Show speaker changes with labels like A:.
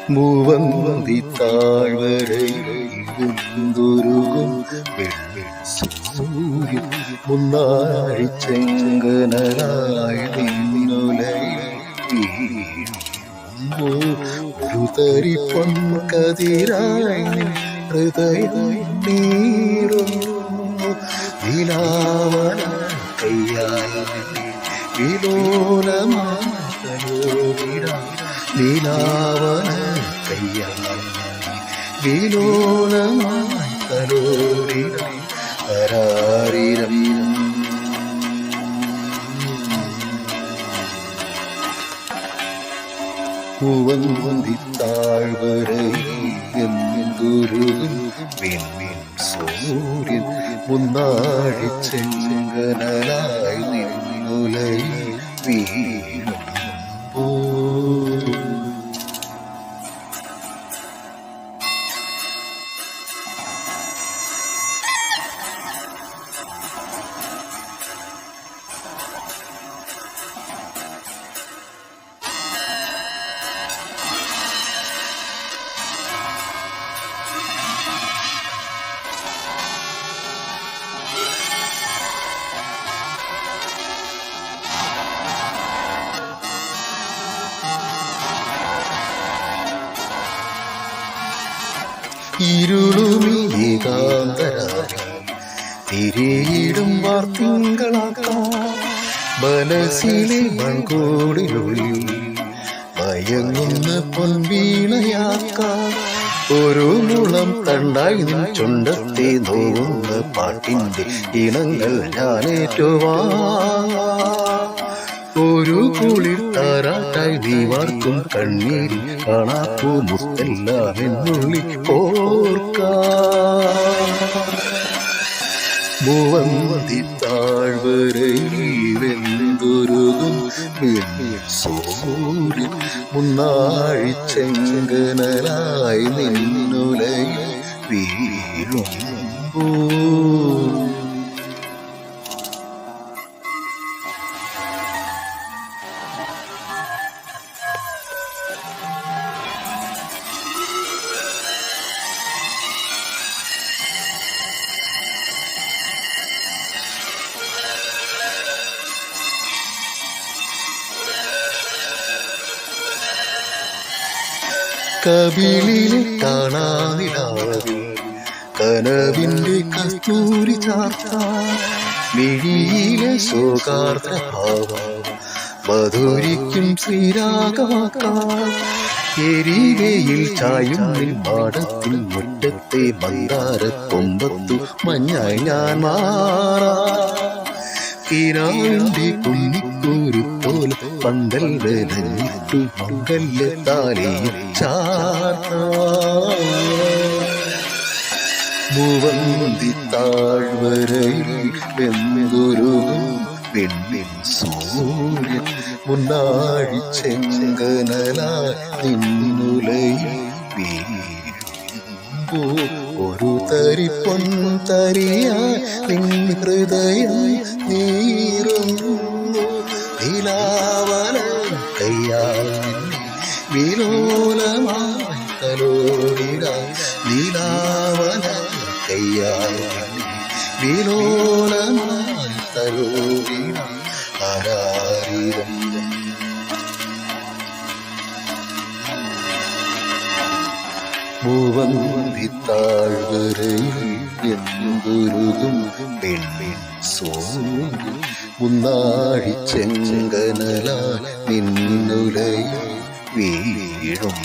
A: മൂവന്തി താഴ്വരയിലുരുകും സൂര്യൻ മുന്നാഴി ചെങ്കനലായി ഒരു തരി പൊൻകതിരായി ഹൃദയം നീറുന്നു വിലാവന കയ്യായി വിലോലമാലോടിടാ വിലാവന കയ്യായി വിലോലമായി തലോടിടാ അരാരിരം പൂവന്തി താഴ്വരയിലുരുകും വിണ്ണിൻ സൂര്യൻ മുന്നാഴി ചെങ്കനലായി നിന്നുലയിൽ വീഴുമ്പോ ഇരുളുമി ഏകാന്തരായി തിരിയിടും വാർത്തിങ്കളാക്കാം മനസ്സിലെ മൺകൂടിനുള്ളിൽ മയങ്ങുന്ന പൊൻവീണയാക്കാം ഒരു മുളം തണ്ടായി നിൻ ചുണ്ടത്തെ നോവുന്ന പാട്ടിന്റെ ഇനങ്ങൾ ഞാനേറ്റുവാ ഒരു കുളിർ താരാട്ടായി നീ വാർക്കും കണ്ണീരിൽ കാണാപ്പൂ മുത്തെല്ലാം എന്നുള്ളി മൂവന്തി താഴ്വരയിലുരുകും സൂര്യൻ മുന്നാഴി ചെങ്കനലായി നിന്നുലയിൽ വീഴുമ്പോ കവിളിലെ കാണാനിലാവി കനവിന്റെ കസ്തൂരി ചാർത്ത മിഴിയിലെ ശോകാർദ്ര ഭാവം മധുരിക്കും ശ്രീരാഗമാക്കാം എരിവയിൽ ചായും മാടത്തിൽ മുറ്റത്തെ മന്ദാര കൊമ്പത്തു മഞ്ഞായി ഞാൻ മാറാ കിനാവിന്റെ കുഞ്ഞിക്കൂരു പോലെ പന്തൽ വേദനിട്ടു മംഗല്യ താലിയിൽ മൂവന്തി താഴ്വരയിൽ വെന്തുരുകും പെണ്ണിൻ സൂര്യൻ മുന്നാഴി ചെങ്കനലായി നിന്നുലയിൽ വീഴുമ്പോ ഒരു തരി പൊൻതരിയായി നിൻ ഹൃദയം നീറുന്നു നിലാവന കയ്യായി വിലോലമായി തലോടിടാൻ നിലാവന കയ്യായി വിലോലമായി തലോടിടാൻ ആരാരിരം മൂവന്തി താഴ്വരയിൽ എന്തുരുകും പെണ്ണിൻ സൂര്യൻ മുന്നാഴി ചെങ്കനലായി നിന്നുലയിൽ വീഴും